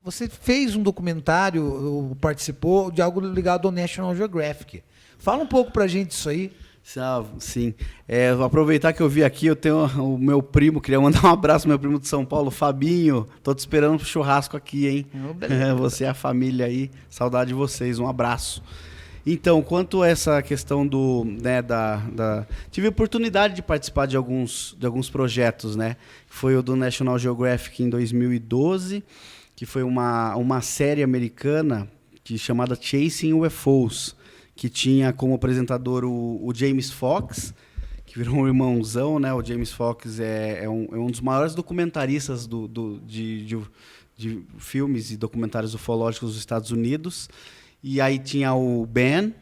Você fez um documentário, participou de algo ligado ao National Geographic. Fala um pouco pra gente disso aí. Sim. Vou aproveitar que eu vi aqui, eu tenho o meu primo, queria mandar um abraço pro meu primo de São Paulo, Fabinho. Tô te esperando pro churrasco aqui, hein? Você e a família aí, saudade de vocês, um abraço. Então, quanto a essa questão do, né, tive a oportunidade de participar de alguns projetos, né? Foi o do National Geographic em 2012, que foi uma série americana chamada Chasing UFOs, que tinha como apresentador o James Fox, que virou um irmãozão, né? O James Fox é um dos maiores documentaristas de filmes e documentários ufológicos dos Estados Unidos. E aí tinha o Ben,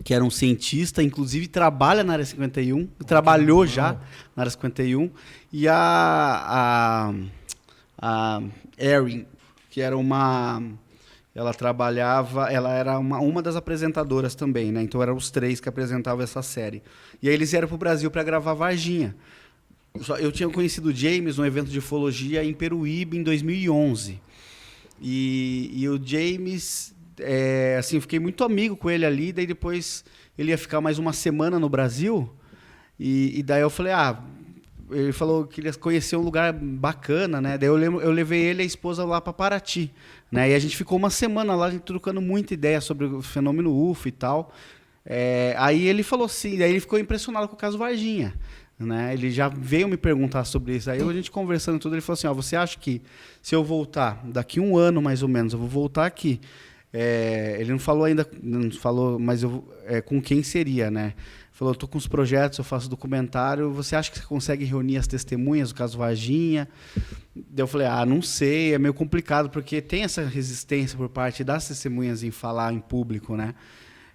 que era um cientista, inclusive trabalha na Área 51, trabalhou já na Área 51, e a Erin, que era ela era uma das apresentadoras também, né? Então eram os três que apresentavam essa série. E aí eles vieram para o Brasil para gravar Varginha. Eu tinha conhecido o James num evento de ufologia em Peruíbe em 2011. E o James, assim, eu fiquei muito amigo com ele ali, daí depois ele ia ficar mais uma semana no Brasil, e daí eu falei, ele falou que queria conhecer um lugar bacana, né? Daí eu levei ele e a esposa lá para Paraty, né? E a gente ficou uma semana lá, a gente trocando muita ideia sobre o fenômeno UFO e tal. Aí ele falou assim, daí ele ficou impressionado com o caso Varginha, né? Ele já veio me perguntar sobre isso. Aí a gente conversando tudo, ele falou assim, você acha que se eu voltar daqui 1 ano mais ou menos, eu vou voltar aqui? Ele não falou ainda, mas com quem seria, né? Falou, eu tô com os projetos, eu faço documentário, você acha que você consegue reunir as testemunhas do caso Varginha? Daí eu falei, não sei, é meio complicado, porque tem essa resistência por parte das testemunhas em falar em público, né?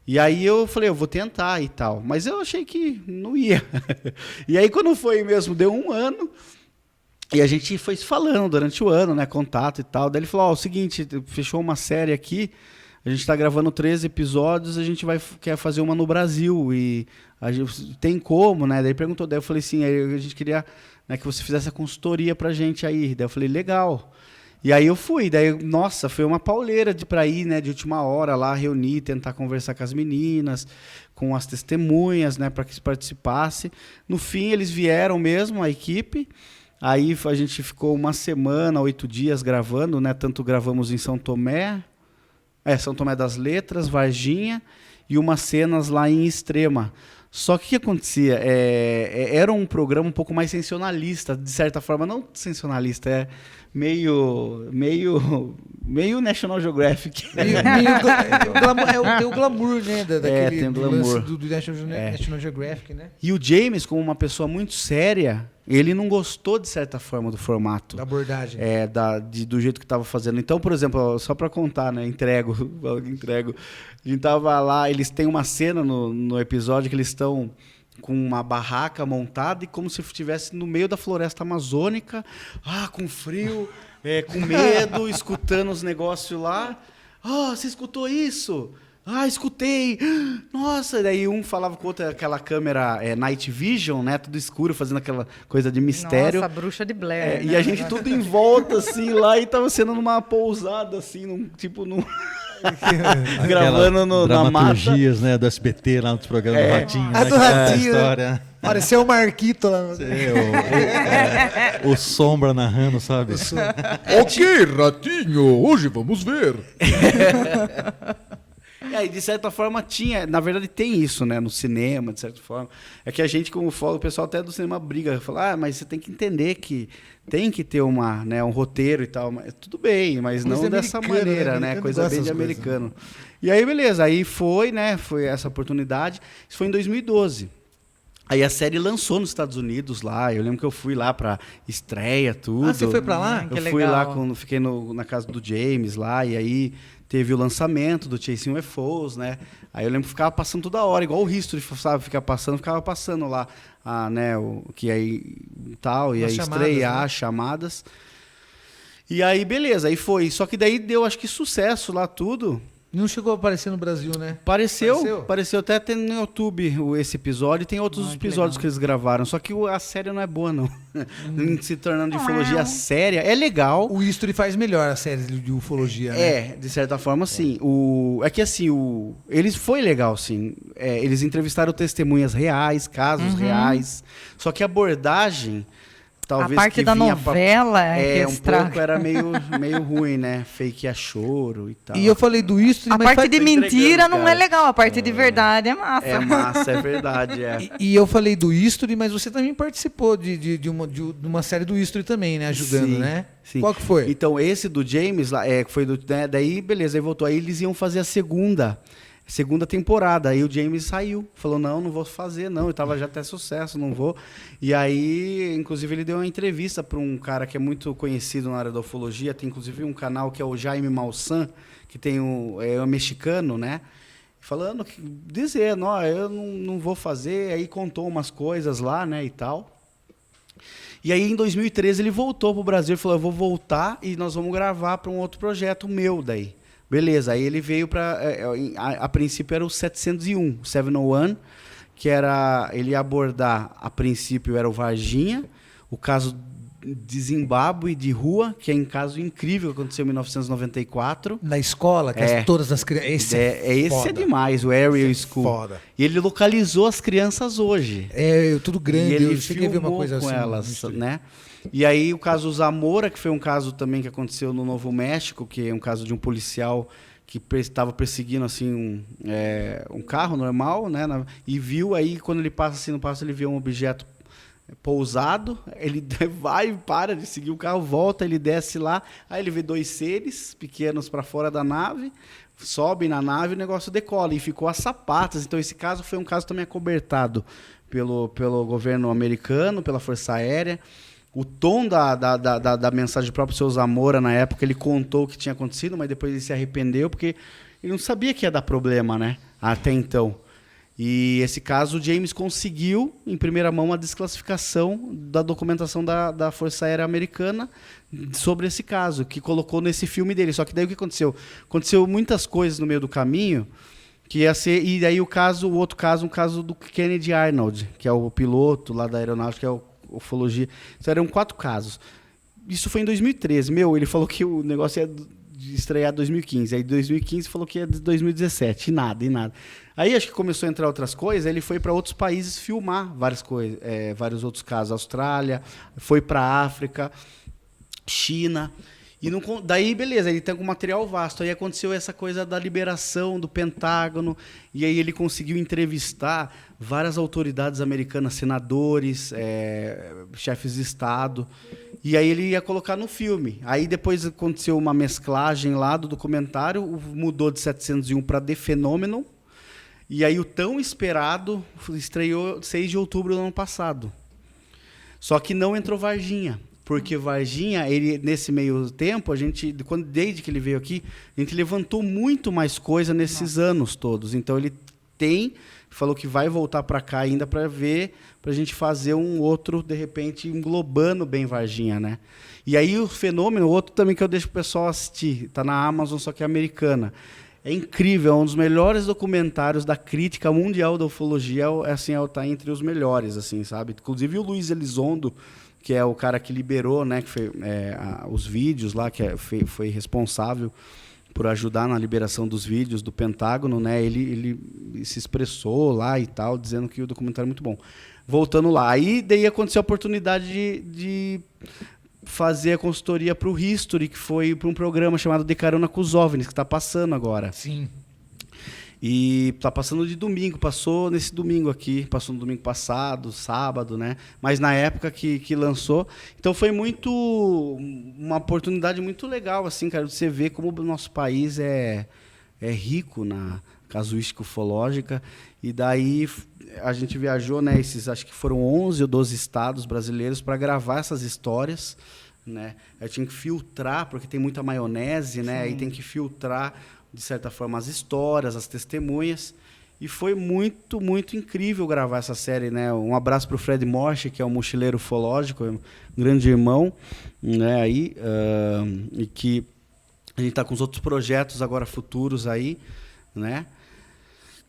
E aí eu falei, eu vou tentar e tal, mas eu achei que não ia. E aí quando foi mesmo, deu 1 ano, e a gente foi se falando durante o ano, né, contato e tal. Daí ele falou, o seguinte, fechou uma série aqui, a gente está gravando 13 episódios, a gente quer fazer uma no Brasil, e a gente, tem como, né? Daí ele perguntou, daí eu falei assim, a gente queria, né, que você fizesse a consultoria pra gente aí. Daí eu falei, legal. E aí eu fui, daí, nossa, foi uma pauleira pra ir, né, de última hora lá, reunir, tentar conversar com as meninas, com as testemunhas, né, para que se participasse. No fim, eles vieram mesmo, a equipe. Aí a gente ficou 1 semana, 8 dias gravando, né? Tanto gravamos em São Tomé das Letras, Varginha, e umas cenas lá em Extrema. Só que o que acontecia? Era um programa um pouco mais sensacionalista, de certa forma, não sensacionalista, meio National Geographic. Tem o glamour, né? Tem o glamour. Do National Geographic, né? E o James, como uma pessoa muito séria, ele não gostou, de certa forma, do formato. Da abordagem. Do jeito que estava fazendo. Então, por exemplo, só para contar, né? Entrego. A gente tava lá, eles têm uma cena no episódio que eles estão com uma barraca montada e como se estivesse no meio da floresta amazônica, com frio, com medo, escutando os negócios lá. Você escutou isso? Escutei. Nossa, daí um falava com o outro, aquela câmera Night Vision, né? Tudo escuro, fazendo aquela coisa de mistério. Nossa, bruxa de Blair. Né? E a gente tudo em volta, assim, lá, e tava sendo numa pousada, assim, gravando na mata. Dramaturgias, né, do SBT, lá nos programas do Ratinho. Do Ratinho. História. Pareceu o Marquito lá. O Sombra narrando, sabe? Ok, Ratinho, hoje vamos ver. E de certa forma tinha, na verdade tem isso, né, no cinema, de certa forma. É que a gente, como fala, o pessoal até do cinema briga, fala, mas você tem que entender que tem que ter um roteiro e tal. Mas, tudo bem, mas não dessa maneira, né? Coisa bem de americano. Né? E aí, beleza, aí foi essa oportunidade. Isso foi em 2012. Aí a série lançou nos Estados Unidos lá. Eu lembro que eu fui lá pra estreia, tudo. Você foi pra lá? Eu fui lá, fiquei na casa do James lá, e aí teve o lançamento do Chasing UFOs, né? Aí eu lembro que ficava passando toda hora, igual o History, sabe? Ficava passando lá, né? Que aí tal, e aí estrear, chamadas. E aí, beleza, aí foi. Só que daí deu, acho que sucesso lá tudo. Não chegou a aparecer no Brasil, né? Apareceu até tem no YouTube esse episódio, e tem outros episódios que eles gravaram, só que a série não é boa, não. Se tornando de ufologia séria, é legal. O History faz melhor a série de ufologia, né? É, de certa forma, sim. É que assim, eles foi legal, sim. Eles entrevistaram testemunhas reais, casos reais, só que a abordagem... Talvez a parte da novela pouco era meio ruim, né? Fake a choro e tal. E eu falei do History, a mas parte de mentira não cara. É legal, a parte de verdade é massa. É massa, é verdade, é. E eu falei do History, mas você também participou de uma série do History também, né? Ajudando, Sim, né? sim. Qual que foi? Então, esse do James, lá, foi né, daí, beleza, aí voltou. Aí eles iam fazer a segunda temporada. Aí o James saiu, falou, não vou fazer, não. Eu tava já até sucesso, não vou. E aí, inclusive, ele deu uma entrevista para um cara que é muito conhecido na área da ufologia. Tem, inclusive, um canal que é o Jaime Maussan, que tem é um mexicano, né? Falando, dizendo, eu não vou fazer. Aí contou umas coisas lá, né, e tal. E aí, em 2013, ele voltou pro Brasil e falou, eu vou voltar e nós vamos gravar para um outro projeto meu daí. Beleza, aí ele veio para... A princípio era o 701, que ele ia abordar, a princípio era o Varginha, o caso de Zimbábue, de rua, que é um caso incrível que aconteceu em 1994. Na escola, que todas as crianças... Esse é demais, o Area School. Foda. E ele localizou as crianças hoje. Tudo grande, E ele eu cheguei a ver uma coisa com assim. elas, né? E aí o caso Zamora, que foi um caso também que aconteceu no Novo México, que é um caso de um policial que estava perseguindo assim um carro normal, né? E viu aí, quando ele passa assim no passo, ele vê um objeto pousado, ele vai, para de seguir o carro, volta, ele desce lá, aí ele vê 2 seres pequenos para fora da nave, sobe na nave e o negócio decola, e ficou a sapatas. Então esse caso foi um caso também acobertado pelo governo americano, pela Força Aérea. O tom da mensagem do próprio seu Zamora, na época, ele contou o que tinha acontecido, mas depois ele se arrependeu, porque ele não sabia que ia dar problema, né? Até então. E esse caso, o James conseguiu, em primeira mão, a desclassificação da documentação da Força Aérea Americana sobre esse caso, que colocou nesse filme dele. Só que daí o que aconteceu? Aconteceu muitas coisas no meio do caminho, que ia ser... E daí o outro caso, um caso do Kennedy Arnold, que é o piloto lá da aeronáutica, que é o ufologia. Então, eram 4 casos. Isso foi em 2013. Ele falou que o negócio ia estrear em 2015. Aí, em 2015, falou que ia de 2017. E nada. Aí, acho que começou a entrar outras coisas. Ele foi para outros países filmar várias coisas, vários outros casos. Austrália, foi para a África, China. E daí, beleza, ele tem um material vasto. Aí aconteceu essa coisa da liberação do Pentágono, e aí ele conseguiu entrevistar várias autoridades americanas, senadores, chefes de Estado, e aí ele ia colocar no filme. Aí depois aconteceu uma mesclagem lá do documentário, mudou de 701 para The Phenomenon, e aí o tão esperado estreou 6 de outubro do ano passado. Só que não entrou Varginha. Porque Varginha, nesse meio tempo, desde que ele veio aqui, a gente levantou muito mais coisa nesses anos todos. Então ele falou que vai voltar para cá ainda para ver, para a gente fazer um outro, de repente, englobando bem Varginha, né? E aí o Fenômeno, outro também que eu deixo o pessoal assistir, está na Amazon, só que é americana. É incrível, é um dos melhores documentários da crítica mundial da ufologia, tá entre os melhores, assim, sabe? Inclusive o Luiz Elizondo, que é o cara que liberou, né, que foi, os vídeos lá, que foi responsável por ajudar na liberação dos vídeos do Pentágono, né, ele se expressou lá e tal, dizendo que o documentário é muito bom. Voltando lá, aí daí aconteceu a oportunidade de fazer a consultoria para o History, que foi para um programa chamado De Carona com os OVNIs, que está passando agora. Sim. E tá passando de domingo, passou nesse domingo aqui, passou no domingo passado, sábado, né? Mas na época que lançou. Então foi uma oportunidade muito legal, assim, cara, de você ver como o nosso país é rico na casuística ufológica. E daí a gente viajou, né? Acho que foram 11 ou 12 estados brasileiros para gravar essas histórias, né? Eu tinha que filtrar, porque tem muita maionese, né? Aí tem que filtrar, de certa forma, as histórias, as testemunhas. E foi muito, muito incrível gravar essa série, né? Um abraço para o Fred Morse, que é um mochileiro ufológico, um grande irmão, né? Aí, e que A gente está com os outros projetos agora futuros aí, né?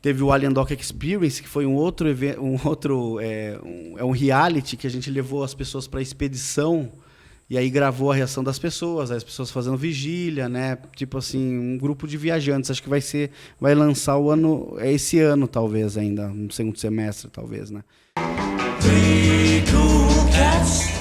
Teve o Alien Doc Experience, que foi um outro evento, um reality que a gente levou as pessoas para a expedição e aí gravou a reação das pessoas, as pessoas fazendo vigília, né? Tipo assim, um grupo de viajantes. Acho que vai lançar esse ano talvez ainda, no segundo semestre talvez, né? Three cool cats.